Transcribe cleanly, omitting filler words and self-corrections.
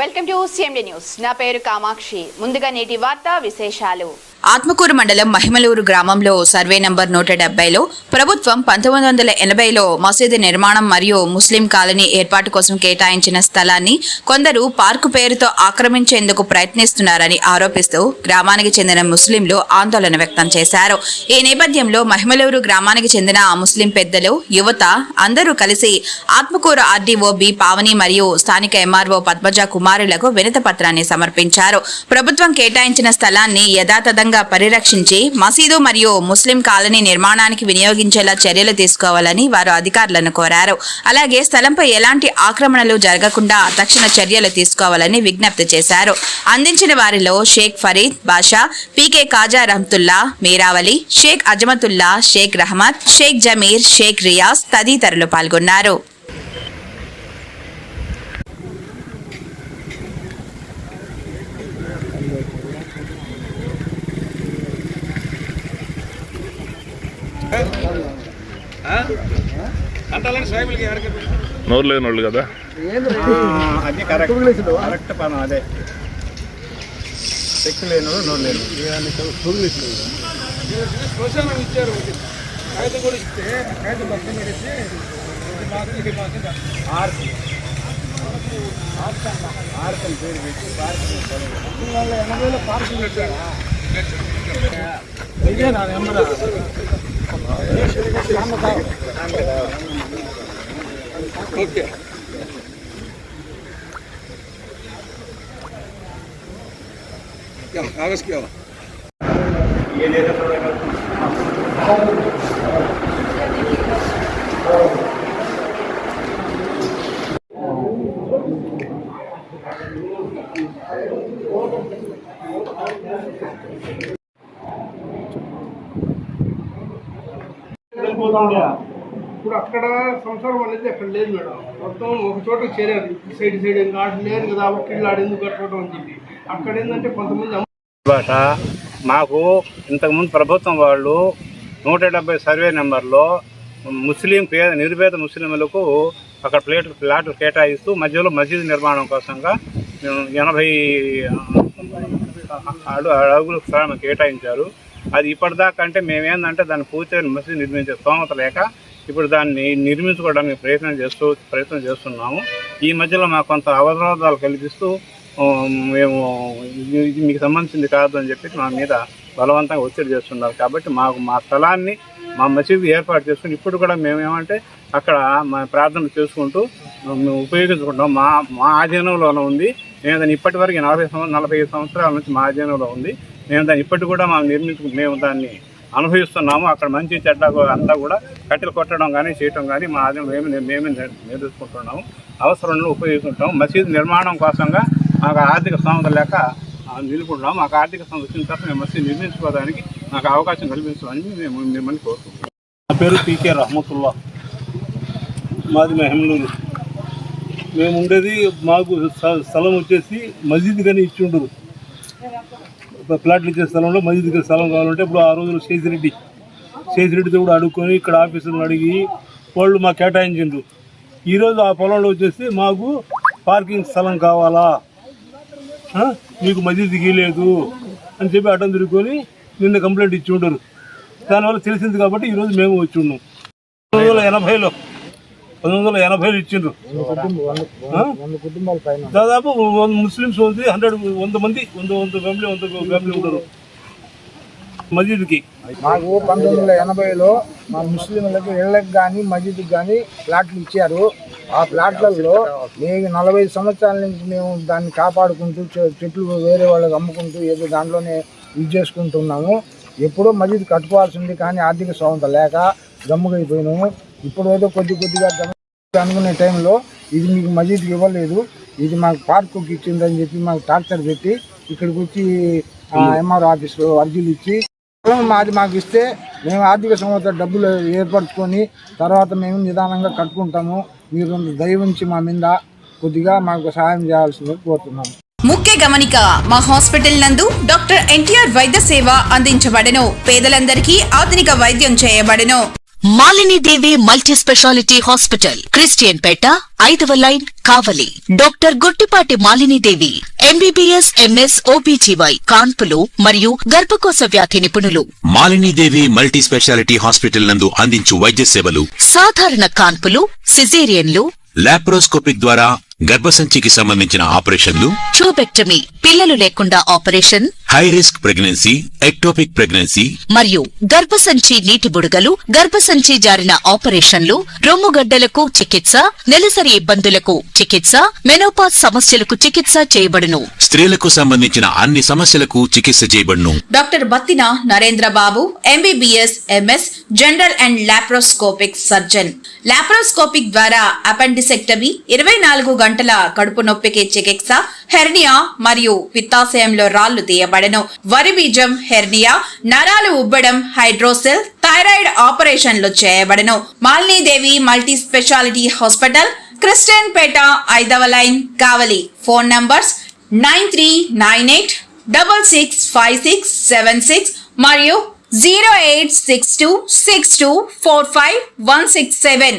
Welcome to CMD news. నా పేరు కామాక్షి. ముందుగా నేటి వార్తా విశేషాలు. ఆత్మకూరు మండలం మహిమలూరు గ్రామంలో సర్వే నంబర్ 170లో ప్రభుత్వం 1980లో మసీదు నిర్మాణం మరియు ముస్లిం కాలనీ ఏర్పాటు కోసం కేటాయించిన స్థలాన్ని కొందరు పార్కు పేరుతో ఆక్రమించేందుకు ప్రయత్నిస్తున్నారని ఆరోపిస్తూ గ్రామానికి చెందిన ముస్లింలు ఆందోళన వ్యక్తం చేశారు. ఈ నేపథ్యంలో మహిమలూరు గ్రామానికి చెందిన ముస్లిం పెద్దలు, యువత అందరూ కలిసి ఆత్మకూరు RDO బి పావని మరియు స్థానిక MRO పద్మజ కుమారులకు వినతి పత్రాన్ని సమర్పించారు. ప్రభుత్వం కేటాయించిన స్థలాన్ని యథాతథంగా పరిరక్షించి మసీదు మరియు ముస్లిం కాలనీ నిర్మాణానికి వినియోగించేలా చర్యలు తీసుకోవాలని వారు అధికారులను కోరారు. అలాగే స్థలంపై ఎలాంటి ఆక్రమణలు జరగకుండా తక్షణ చర్యలు తీసుకోవాలని విజ్ఞప్తి చేశారు. అందించిన వారిలో షేక్ ఫరీద్ బాషా, PK కాజా రహమతుల్లా, మీరావలి, షేక్ అజమతుల్లా, షేక్ రహమత్, షేక్ జమీర్, షేక్ రియాజ్ తదితరులు పాల్గొన్నారు. నోరు లేని వాళ్ళు కదా, అది కరెక్ట్ పని. అదే శక్తి లేను నోరు లేను శ్మశానం ఇచ్చారు. కాగితం కూడా ఇస్తే కాగితం పక్కన పెడితే ఆర్కం పేరు పెట్టి పార్కింగ్ 80లో పార్కింగ్ పెట్టారా? ఇదేనా నెంబర్? ఓకే. कागज क्या हुआ? ये ले ఇప్పుడు అక్కడ సంసారం అనేది అక్కడ లేదు మేడం. మొత్తం ఒక చోట చేరారు. సైడ్ ఇంకా ఆడ లేదు కదా, ఒక్కళ్ళు ఆడ ఎందుకు కట్టుకోవడం అని చెప్పి అక్కడ ఏంటంటే కొంతమంది భాష మాకు ఇంతకుముందు ప్రభుత్వం వాళ్ళు 170 సర్వే నెంబర్లో ముస్లిం నిరుపేద ముస్లింలకు అక్కడ ప్లాట్లు కేటాయిస్తూ మధ్యలో మసీదు నిర్మాణం కోసంగా 80 అడుగులు స్థలం కేటాయించారు. అది ఇప్పటిదాకా అంటే మేమేందంటే దాన్ని పూర్తిగా మసీదు నిర్మించే స్తోమత లేక ఇప్పుడు దాన్ని నిర్మించుకోవడానికి ప్రయత్నం చేస్తున్నాము. ఈ మధ్యలో మాకు కొంత అవరోధాలు కల్పిస్తూ మేము ఇది మీకు సంబంధించింది కాదు అని చెప్పి మా మీద బలవంతంగా ఒత్తిడి చేస్తున్నారు. కాబట్టి మాకు మా స్థలాన్ని మా మసీదు ఏర్పాటు చేసుకుని ఇప్పుడు కూడా మేమేమంటే అక్కడ మా ప్రార్థనలు చేసుకుంటూ మేము ఉపయోగించుకుంటాం. మా ఆధీనంలోనే ఉంది. మేము దాన్ని ఇప్పటి వరకు 45 సంవత్సరాల నుంచి మా ఆధీనంలో ఉంది. మేము దాన్ని ఇప్పటికి కూడా మేము దాన్ని అనుభవిస్తున్నాము. అక్కడ మంచి చెడ్డ అంతా కూడా కట్టెలు కొట్టడం కానీ చేయటం కానీ మా ఆధీనంలో మేమే నిర్వహించుకుంటున్నాము. అవసరంలో ఉపయోగించుకుంటాము. మసీదు నిర్మాణం కోసంగా మాకు ఆర్థిక స్థోమత లేక నిలుపుకుంటున్నాము. మాకు ఆర్థిక స్థోమత వచ్చిన తర్వాత మేము మసీదు నిర్మించుకోవడానికి మాకు అవకాశం కల్పించాలని మేము మిమ్మల్ని కోరుకుంటున్నాం. నా పేరు PK రహమతుల్లా, మాది మహిమలూరు. మేము ఉండేది మాకు స్థలం వచ్చేసి మసీదు కానీ ఇచ్చి ఉండదు. ప్లాట్లు ఇచ్చే స్థలంలో మసీదుకి స్థలం కావాలంటే ఇప్పుడు ఆ రోజులు శేషిరెడ్డితో కూడా అడుక్కొని ఇక్కడ ఆఫీసులను అడిగి వాళ్ళు మాకు కేటాయించిండ్రు. ఈరోజు ఆ పొలంలో వచ్చేసి మాకు పార్కింగ్ స్థలం కావాలా, మీకు మసీదుకి లేదు అని చెప్పి అడ్డం తిరుగుకొని నిన్న కంప్లైంట్ ఇచ్చి ఉంటారు. దానివల్ల తెలిసింది కాబట్టి ఈరోజు మేము వచ్చి ఉన్నాం. 1980లో ఇచ్చిండ్రు. దాదాపు 100 ముస్లిమ్స్ ఉంది. 100 మంది 100 ఫ్యామిలీ ఉంటారు మసీదుకి. మాకు 1980లో మా ముస్లింలకు ఇళ్ళకి కానీ మసీదుకి కానీ ప్లాట్లు ఇచ్చారు. ఆ ప్లాట్లలో మేము 45 సంవత్సరాల నుంచి మేము దాన్ని కాపాడుకుంటూ చెట్లు వేరే వాళ్ళకి అమ్ముకుంటూ ఏదో దాంట్లోనే యూజ్ చేసుకుంటున్నాము. ఎప్పుడో మసీదు కట్టుకోవాల్సింది కానీ ఆర్థిక స్థోమత లేక గమ్ముగైపోయినాము. ఇప్పుడు ఏదో కొద్దిగా అనుకునే టైంలో ఇది మీకు మసీదుకి ఇవ్వలేదు, ఇది మాకు పార్కుకి ఇచ్చిందని చెప్పి మాకు టార్చర్ పెట్టి ఇక్కడికి వచ్చి MRO ఆఫీస్లో అర్జీలు ఇచ్చి మాది మాకు ఇస్తే మేము ఆర్థిక సంవత్సరం డబ్బులు ఏర్పరచుకొని తర్వాత మేము నిదానంగా కట్టుకుంటాము. మీరు దయ ఉంచి మా మీద కొద్దిగా మాకు సహాయం చేయాల్సింది కోరుతున్నాము. ముఖ్య గమనిక, మా హాస్పిటల్ నందు డాక్టర్ NTR వైద్య సేవ అందించబడెను. పేదలందరికీ ఆధునిక వైద్యం చేయబడెను. Malinidevi multi speciality hospital, Christian Peta, 5వ line, Kavali. Doctor Guttipati Malinidevi, MBBS, MS, OBGY, కాన్పులు మరియు గర్భకోశ వ్యాధి నిపుణులు. మాలినీదేవి మల్టీ స్పెషాలిటీ హాస్పిటల్ నందు అందించు వైద్య సేవలు: సాధారణ కాన్పులు, సిజేరియన్లు, లాప్రోస్కోపిక్ ద్వారా గర్భసంచికి సంబంధించిన ఆపరేషన్లు, ట్యూబెక్టమీ, పిల్లలు లేకుండా operation, high risk pregnancy, ectopic pregnancy మరియు గర్భసంచి నీటి బుడగలు, గర్భసంచి జారిన ఆపరేషన్లు, రొమ్ముగడ్డలకు చికిత్స, నెలసరి ఇబ్బందులకు చికిత్స, మెనోపాజ్ సమస్యలకు చికిత్స చేయబడును. స్త్రీలకు సంబంధించిన అన్ని సమస్యలకు చికిత్స చేయబడును. Doctor Battina Narendra Babu, MBBS, MS, general and laparoscopic surgeon. Laparoscopic ద్వారా అపెండిసెక్టమీ, 24 గంటల కడుపు నొప్పికి చికిత్స, హెర్నియా మరియు పిత్తాశయంలో రాళ్లు తీయబడను. వరి బీజం, హెర్నియా, నరాలు ఉబ్బడం, హైడ్రోసెల్, థైరాయిడ్ ఆపరేషన్లు చేయబడను. Malinidevi multi speciality hospital, Christian Peta, 5వ లైన్, కావలి. ఫోన్ నంబర్స్ 9398665676 మరియు 08626245167.